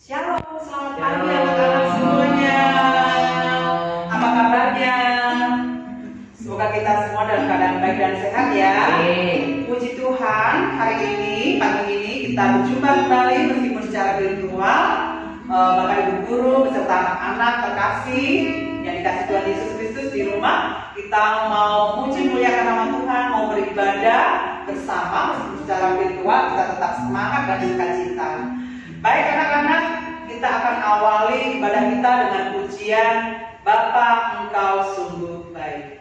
Shalom, selamat pagi anak-anak semuanya. Apa kabarnya? Semoga kita semua dalam keadaan baik dan sehat ya. Puji Tuhan, hari ini, pagi ini kita berjumpa kembali meskipun secara virtual. Bapak Ibu Guru beserta anak-anak terkasih yang dikasih Tuhan Yesus Kristus di rumah, kita mau memuji muliakan nama Tuhan, mau beribadah bersama meskipun secara virtual. Kita tetap semangat dan sukacita. Baik anak-anak, kita akan awali ibadah kita dengan pujian Bapa Engkau Sungguh Baik.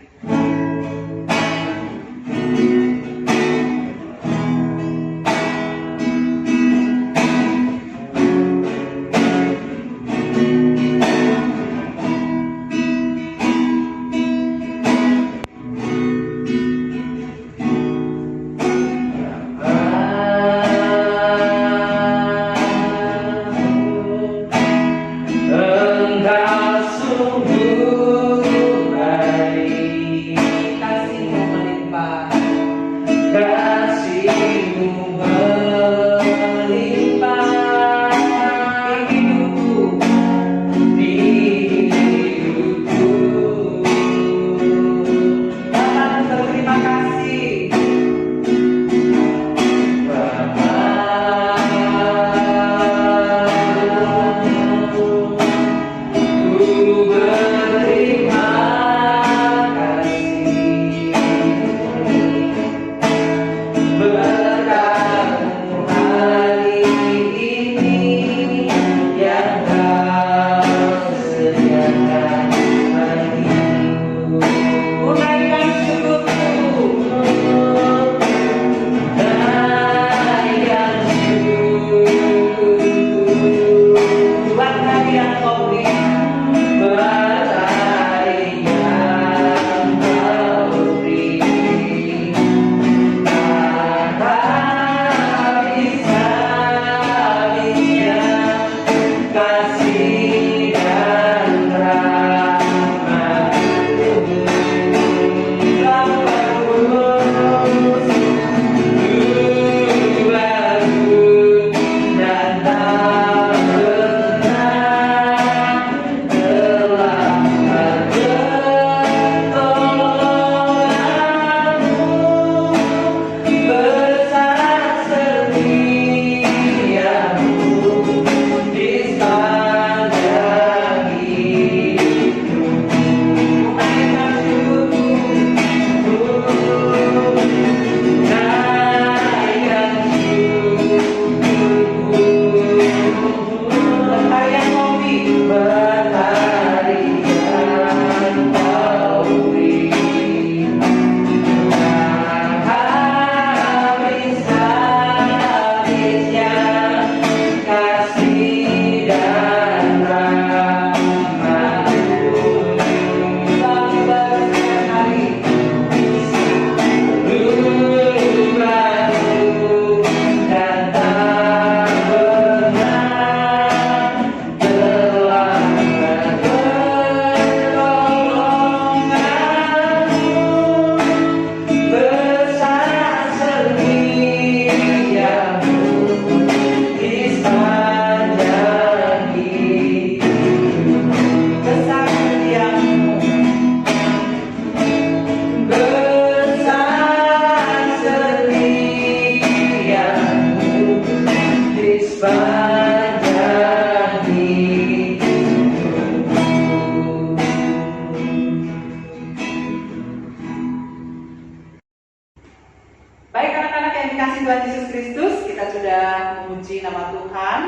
Baik anak-anak yang dikasih Tuhan Yesus Kristus, kita sudah memuji nama Tuhan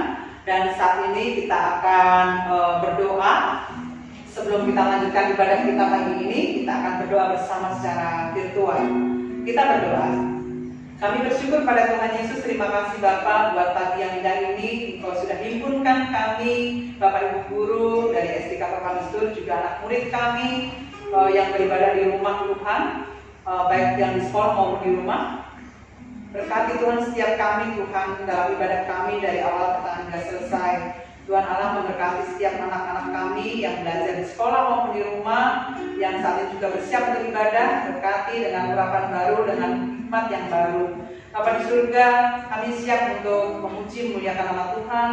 dan saat ini kita akan berdoa. Sebelum kita lanjutkan ibadah kita pagi ini, kita akan berdoa bersama secara virtual. Kita berdoa. Kami bersyukur pada Tuhan Yesus, terima kasih Bapak buat pagi yang indah ini. Engkau sudah himpunkan kami, Bapak Ibu Guru dari SDK Perkamistur, juga anak murid kami yang beribadah di rumah Tuhan, baik yang di sekolah maupun di rumah. Berkati Tuhan setiap kami Tuhan dalam ibadah kami dari awal pertengahan hingga selesai. Tuhan Allah memberkati setiap anak-anak kami yang belajar di sekolah maupun di rumah, yang saat ini juga bersiap untuk ibadah. Berkati dengan urapan baru, dengan hikmat yang baru. Bapa di surga, kami siap untuk memuji memuliakan nama Tuhan.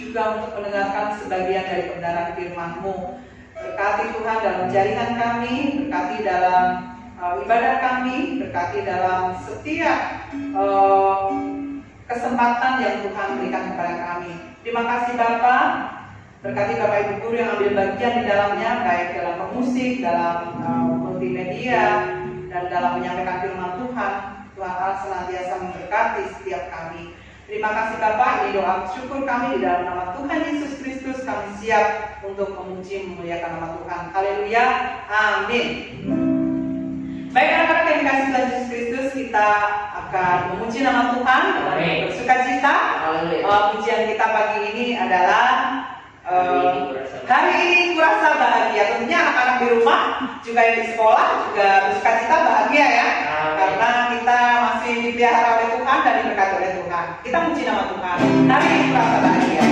juga untuk mendengarkan sebagian dari kebenaran firman-Mu. Berkati Tuhan dalam jaringan kami, berkati dalam ibadah kami, berkati dalam setiap kesempatan yang Tuhan berikan kepada kami. Terima kasih Bapa. Berkati Bapak Ibu Guru yang ambil bagian di dalamnya, baik dalam pemusik, dalam multimedia, dan dalam menyampaikan firman Tuhan. Tuhan Allah senantiasa memberkati setiap kami. Terima kasih Bapak, ini doa syukur kami di dalam nama Tuhan Yesus Kristus. Kami siap untuk memuji memuliakan nama Tuhan. Haleluya, amin. Baik anak-anak yang dikasih Tuhan Yesus Kristus, kita akan memuji nama Tuhan dengan bersukacita. Pujian kita pagi ini adalah hari ini kurasa bahagia. Tentunya anak-anak di rumah, juga yang di sekolah juga bersukacita bahagia ya. Karena kita masih dipelihara oleh Tuhan dan diberkati oleh Tuhan. Kita puji nama Tuhan. Hari ini kurasa bahagia.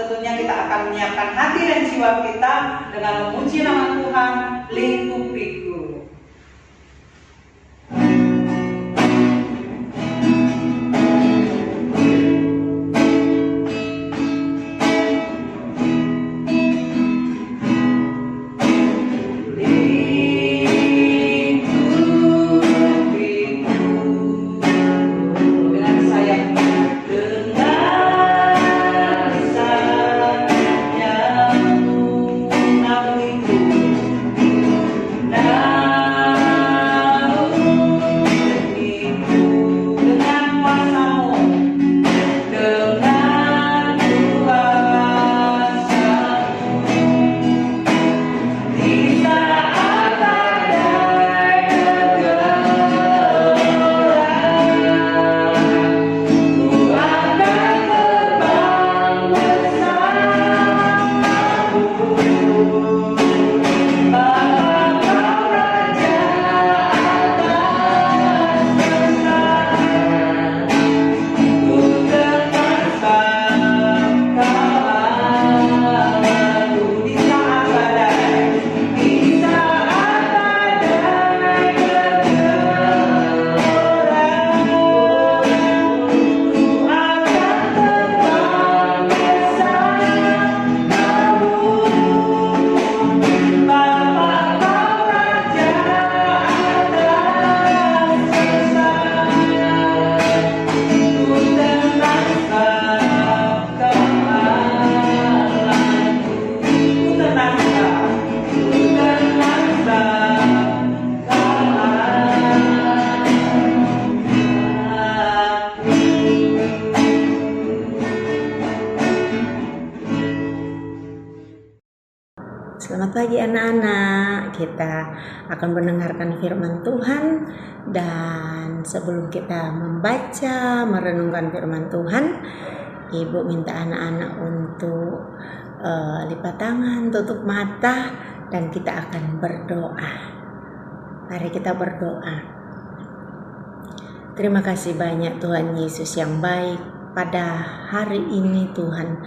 Tentunya kita akan menyiapkan hati dan jiwa kita dengan memuji nama Tuhan, lingkupiku. Selamat pagi anak-anak, kita akan mendengarkan firman Tuhan. Dan sebelum kita membaca, merenungkan firman Tuhan, Ibu minta anak-anak untuk lipat tangan, tutup mata, dan kita akan berdoa. Mari kita berdoa. Terima kasih banyak Tuhan Yesus yang baik. Pada hari ini Tuhan,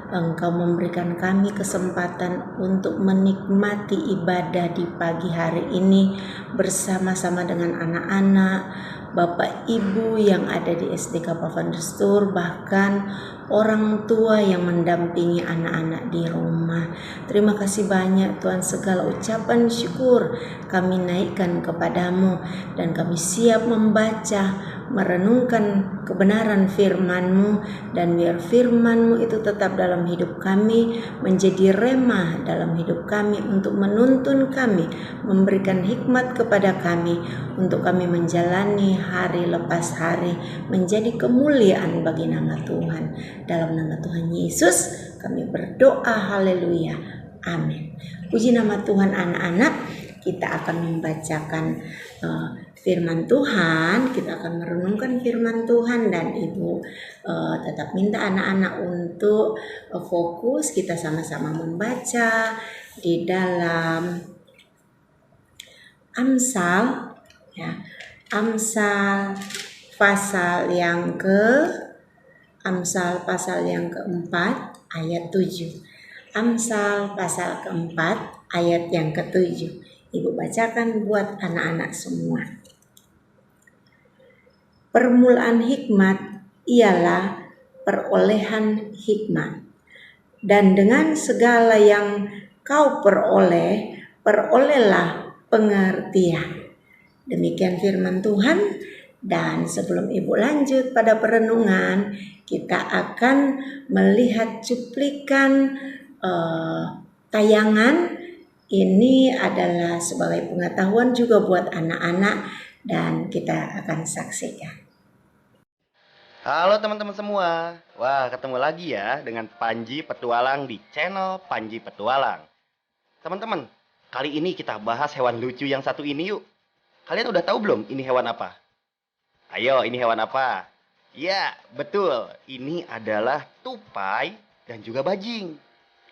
Engkau memberikan kami kesempatan untuk menikmati ibadah di pagi hari ini bersama-sama dengan anak-anak, Bapak Ibu yang ada di SDK Pavanduster, bahkan orang tua yang mendampingi anak-anak di rumah. Terima kasih banyak Tuhan, segala ucapan syukur kami naikkan kepadamu dan kami siap membaca, merenungkan kebenaran firman-Mu, dan biar firman-Mu itu tetap dalam hidup kami, menjadi rema dalam hidup kami untuk menuntun kami, memberikan hikmat kepada kami untuk kami menjalani hari lepas hari menjadi kemuliaan bagi nama Tuhan. Dalam nama Tuhan Yesus kami berdoa, haleluya, amin. Puji nama Tuhan. Anak-anak, kita akan membacakan firman Tuhan, kita akan merenungkan firman Tuhan, dan Ibu tetap minta anak-anak untuk fokus. Kita sama-sama membaca di dalam Amsal, ya, Amsal pasal yang keempat ayat 7. Amsal pasal keempat ayat yang ke-7. Ibu bacakan buat anak-anak semua. Permulaan hikmat ialah perolehan hikmat, dan dengan segala yang kau peroleh, perolehlah pengertian. Demikian firman Tuhan. Dan sebelum Ibu lanjut pada perenungan, kita akan melihat cuplikan tayangan. Ini adalah sebagai pengetahuan juga buat anak-anak, dan kita akan saksikan. Halo teman-teman semua. Wah, ketemu lagi ya dengan Panji Petualang di channel Panji Petualang. Teman-teman, kali ini kita bahas hewan lucu yang satu ini yuk. Kalian udah tahu belum ini hewan apa? Ayo, ini hewan apa? Ya, betul. Ini adalah tupai dan juga bajing.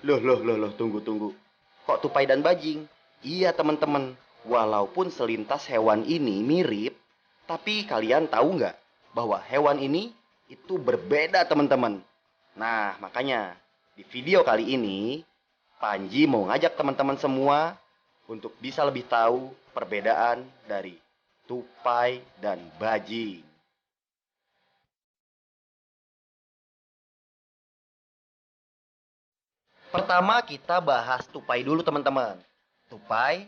Loh, tunggu. Kok tupai dan bajing? Iya teman-teman, walaupun selintas hewan ini mirip, tapi kalian tahu nggak bahwa hewan ini itu berbeda teman-teman. Nah, makanya di video kali ini, Panji mau ngajak teman-teman semua untuk bisa lebih tahu perbedaan dari tupai dan bajing. Pertama kita bahas tupai dulu teman-teman. Tupai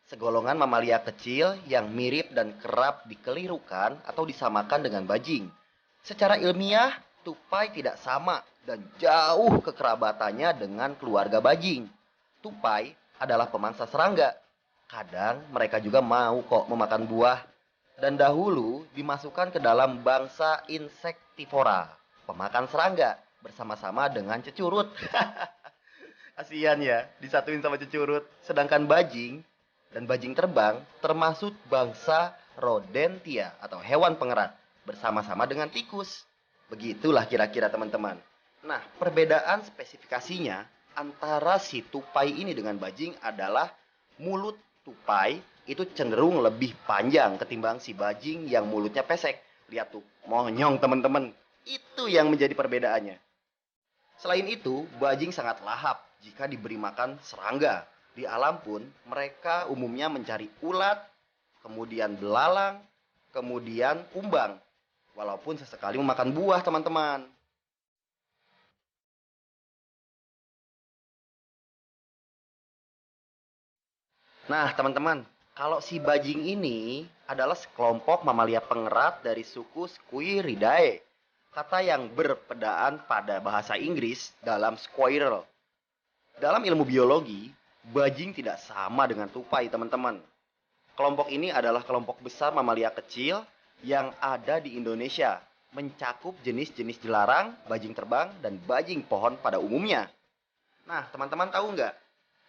segolongan mamalia kecil yang mirip dan kerap dikelirukan atau disamakan dengan bajing. Secara ilmiah, tupai tidak sama dan jauh kekerabatannya dengan keluarga bajing. Tupai adalah pemangsa serangga. Kadang mereka juga mau kok memakan buah. Dan dahulu dimasukkan ke dalam bangsa insektivora, pemakan serangga, bersama-sama dengan cecurut. Kasian ya, disatuin sama cecurut. Sedangkan bajing dan bajing terbang termasuk bangsa rodentia atau hewan pengerat, bersama-sama dengan tikus. Begitulah kira-kira teman-teman. Nah, perbedaan spesifikasinya antara si tupai ini dengan bajing adalah mulut tupai itu cenderung lebih panjang ketimbang si bajing yang mulutnya pesek. Lihat tuh, monyong teman-teman. Itu yang menjadi perbedaannya. Selain itu, bajing sangat lahap jika diberi makan serangga. Di alam pun, mereka umumnya mencari ulat, kemudian belalang, kemudian kumbang. Walaupun sesekali memakan buah, teman-teman. Nah, teman-teman, kalau si bajing ini adalah sekelompok mamalia pengerat dari suku Squirrelidae. Kata yang berpedaan pada bahasa Inggris dalam squirrel. Dalam ilmu biologi, bajing tidak sama dengan tupai, teman-teman. Kelompok ini adalah kelompok besar mamalia kecil yang ada di Indonesia, mencakup jenis-jenis jelarang, bajing terbang, dan bajing pohon pada umumnya. Nah, teman-teman tahu nggak?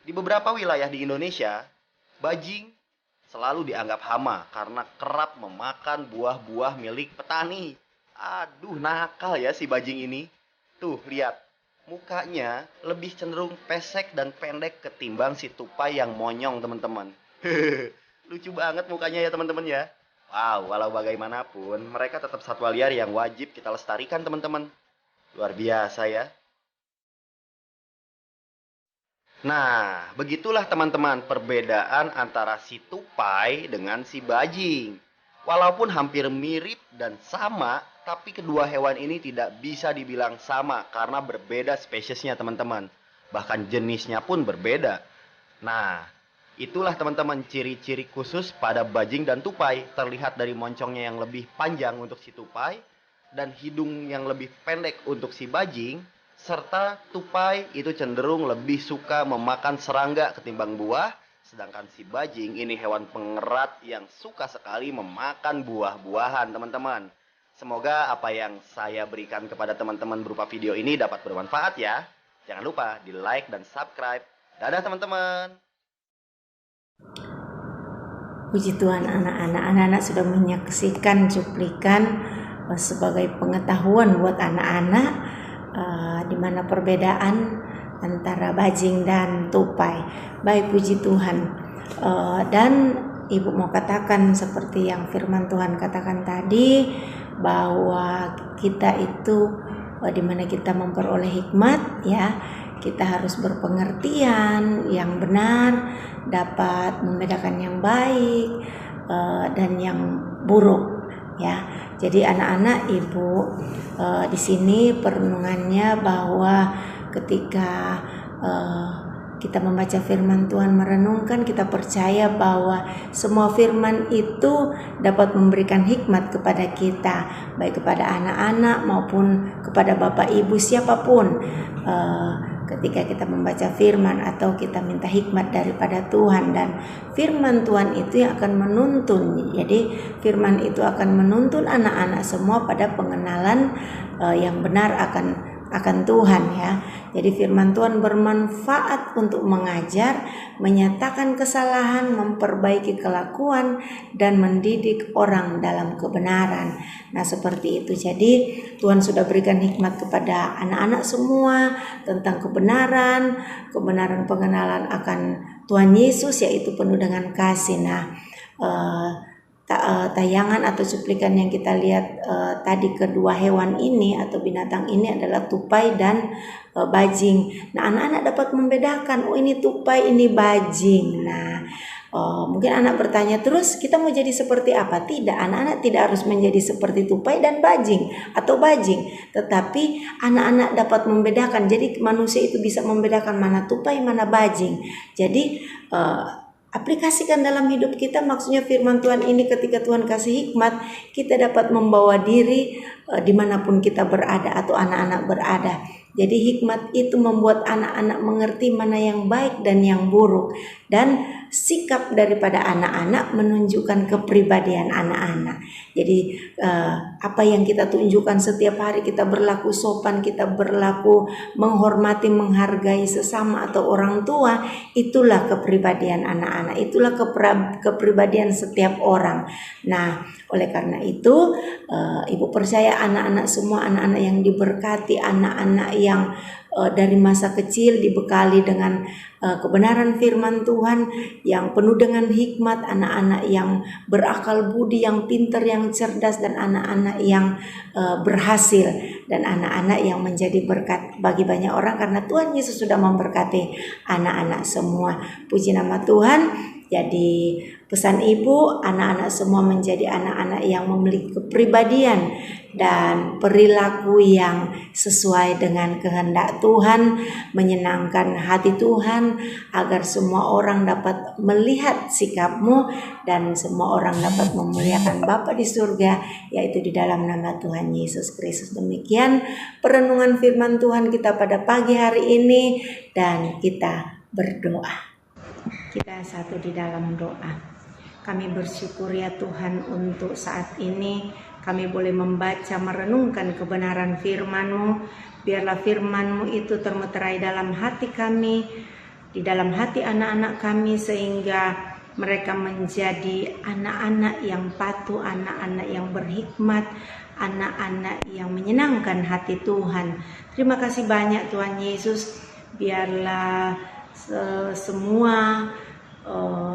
Di beberapa wilayah di Indonesia, bajing selalu dianggap hama karena kerap memakan buah-buah milik petani. Aduh, nakal ya si bajing ini. Tuh, lihat. Mukanya lebih cenderung pesek dan pendek ketimbang si tupai yang monyong, teman-teman. Lucu banget mukanya ya, teman-teman ya. Wow, walau bagaimanapun, mereka tetap satwa liar yang wajib kita lestarikan, teman-teman. Luar biasa ya. Nah, begitulah teman-teman perbedaan antara si tupai dengan si bajing. Walaupun hampir mirip dan sama, tapi kedua hewan ini tidak bisa dibilang sama karena berbeda spesiesnya teman-teman. Bahkan jenisnya pun berbeda. Nah, itulah teman-teman ciri-ciri khusus pada bajing dan tupai. Terlihat dari moncongnya yang lebih panjang untuk si tupai dan hidung yang lebih pendek untuk si bajing. Serta tupai itu cenderung lebih suka memakan serangga ketimbang buah. Sedangkan si bajing ini hewan pengerat yang suka sekali memakan buah-buahan, teman-teman. Semoga apa yang saya berikan kepada teman-teman berupa video ini dapat bermanfaat ya. Jangan lupa di like dan subscribe. Dadah teman-teman. Puji Tuhan, anak-anak sudah menyaksikan cuplikan sebagai pengetahuan buat anak-anak di mana perbedaan antara bajing dan tupai. Baik, puji Tuhan. Dan Ibu mau katakan seperti yang firman Tuhan katakan tadi, bahwa kita itu di mana kita memperoleh hikmat ya, kita harus berpengertian yang benar, dapat membedakan yang baik dan yang buruk ya. Jadi anak-anak, Ibu di sini perenungannya bahwa ketika kita membaca firman Tuhan, merenungkan, kita percaya bahwa semua firman itu dapat memberikan hikmat kepada kita, baik kepada anak-anak maupun kepada Bapak Ibu siapapun. Ketika kita membaca firman atau kita minta hikmat daripada Tuhan, dan firman Tuhan itu yang akan menuntun. Jadi firman itu akan menuntun anak-anak semua pada pengenalan yang benar akan Tuhan ya. Jadi firman Tuhan bermanfaat untuk mengajar, menyatakan kesalahan, memperbaiki kelakuan, dan mendidik orang dalam kebenaran. Nah seperti itu. Jadi Tuhan sudah berikan hikmat kepada anak-anak semua tentang kebenaran pengenalan akan Tuhan Yesus, yaitu penuh dengan kasih. Nah tayangan atau cuplikan yang kita lihat tadi, kedua hewan ini atau binatang ini adalah tupai dan bajing. Nah anak-anak dapat membedakan, oh ini tupai, ini bajing. Nah mungkin anak bertanya, terus kita mau jadi seperti apa? Tidak, anak-anak tidak harus menjadi seperti tupai dan bajing atau bajing, tetapi anak-anak dapat membedakan. Jadi manusia itu bisa membedakan mana tupai, mana bajing. Jadi aplikasikan dalam hidup kita, maksudnya firman Tuhan ini ketika Tuhan kasih hikmat, kita dapat membawa diri dimanapun kita berada atau anak-anak berada. Jadi hikmat itu membuat anak-anak mengerti mana yang baik dan yang buruk. Dan sikap daripada anak-anak menunjukkan kepribadian anak-anak. Jadi apa yang kita tunjukkan setiap hari, kita berlaku sopan, kita berlaku menghormati, menghargai sesama atau orang tua, itulah kepribadian anak-anak, itulah kepribadian setiap orang. Nah oleh karena itu Ibu percaya anak-anak semua, anak-anak yang diberkati, anak-anak yang dari masa kecil dibekali dengan kebenaran firman Tuhan yang penuh dengan hikmat, anak-anak yang berakal budi, yang pintar, yang cerdas, dan anak-anak yang berhasil, dan anak-anak yang menjadi berkat bagi banyak orang karena Tuhan Yesus sudah memberkati anak-anak semua. Puji nama Tuhan. Jadi pesan Ibu, anak-anak semua menjadi anak-anak yang memiliki kepribadian dan perilaku yang sesuai dengan kehendak Tuhan, menyenangkan hati Tuhan, agar semua orang dapat melihat sikapmu dan semua orang dapat memuliakan Bapa di surga, yaitu di dalam nama Tuhan Yesus Kristus. Demikian perenungan firman Tuhan kita pada pagi hari ini, dan kita berdoa. Kita satu di dalam doa. Kami bersyukur ya Tuhan untuk saat ini kami boleh membaca, merenungkan kebenaran firman-Mu. Biarlah firman-Mu itu termeterai dalam hati kami, di dalam hati anak-anak kami, sehingga mereka menjadi anak-anak yang patuh, anak-anak yang berhikmat, anak-anak yang menyenangkan hati Tuhan. Terima kasih banyak Tuhan Yesus. Biarlah semua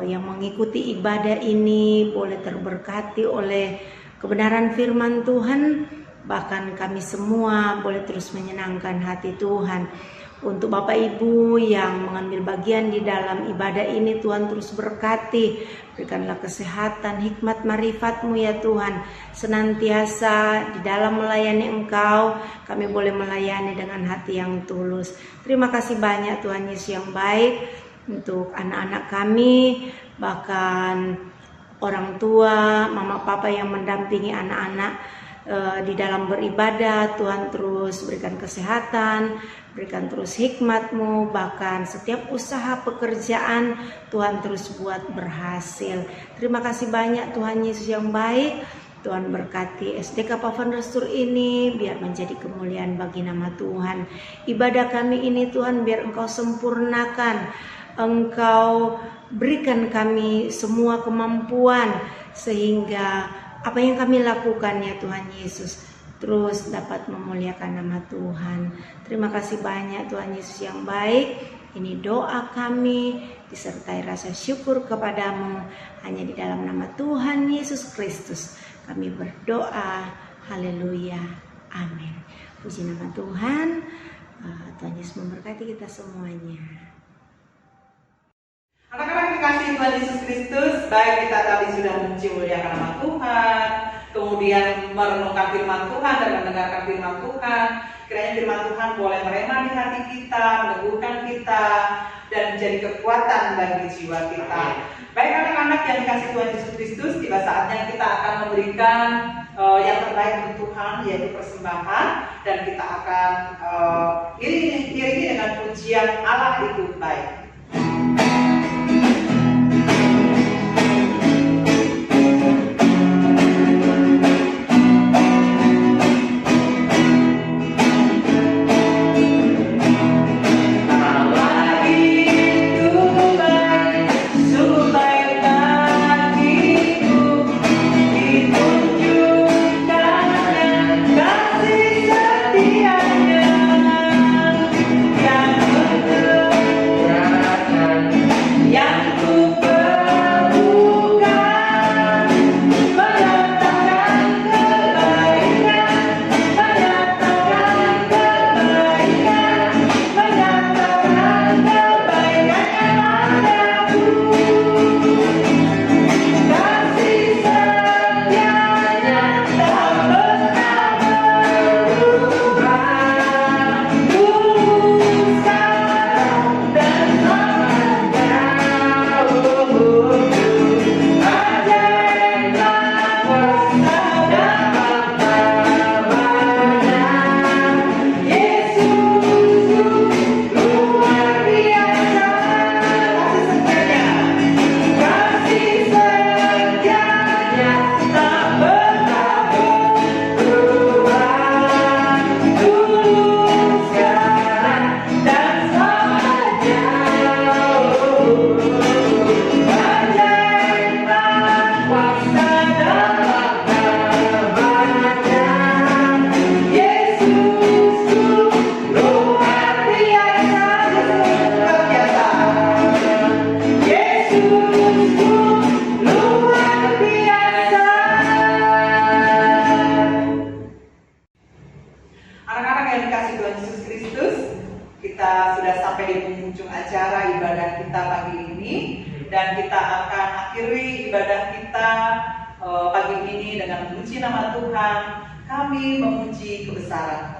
yang mengikuti ibadah ini boleh terberkati oleh kebenaran firman Tuhan. Bahkan kami semua boleh terus menyenangkan hati Tuhan. Untuk Bapak Ibu yang mengambil bagian di dalam ibadah ini, Tuhan terus berkati. Berikanlah kesehatan, hikmat, marifat-Mu ya Tuhan. Senantiasa di dalam melayani Engkau, kami boleh melayani dengan hati yang tulus. Terima kasih banyak Tuhan Yesus yang baik untuk anak-anak kami, bahkan orang tua, mama papa yang mendampingi anak-anak di dalam beribadah. Tuhan terus berikan kesehatan, berikan terus hikmat-Mu, bahkan setiap usaha pekerjaan Tuhan terus buat berhasil. Terima kasih banyak Tuhan Yesus yang baik. Tuhan berkati SDK Pavan Restur ini, biar menjadi kemuliaan bagi nama Tuhan. Ibadah kami ini Tuhan, biar Engkau sempurnakan, Engkau berikan kami semua kemampuan, sehingga apa yang kami lakukan ya Tuhan Yesus terus dapat memuliakan nama Tuhan. Terima kasih banyak Tuhan Yesus yang baik. Ini doa kami disertai rasa syukur kepadamu, hanya di dalam nama Tuhan Yesus Kristus kami berdoa. Haleluya, amin. Puji nama Tuhan. Tuhan Yesus memberkati kita semuanya. Anak-anak dikasih Tuhan Yesus Kristus, baik kita tadi sudah memuji muliakan nama Tuhan, kemudian merenungkan firman Tuhan dan mendengarkan firman Tuhan. Kiranya firman Tuhan boleh meremah di hati kita, meneguhkan kita, dan menjadi kekuatan bagi jiwa kita. Baik anak-anak yang dikasih Tuhan Yesus Kristus, tiba saatnya kita akan memberikan yang terbaik untuk Tuhan, yaitu persembahan, dan kita akan iringi dengan pujian Allah itu baik. Kita sudah sampai di penghujung acara ibadah kita pagi ini, dan kita akan akhiri ibadah kita pagi ini dengan memuji nama Tuhan. Kami memuji kebesaran.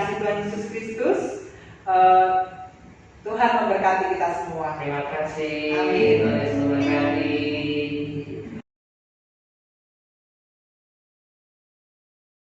kasih Tuhan Yesus Kristus, eh, Tuhan memberkati kita semua. Terima kasih. Amin. Tuhan Yesus memberkati.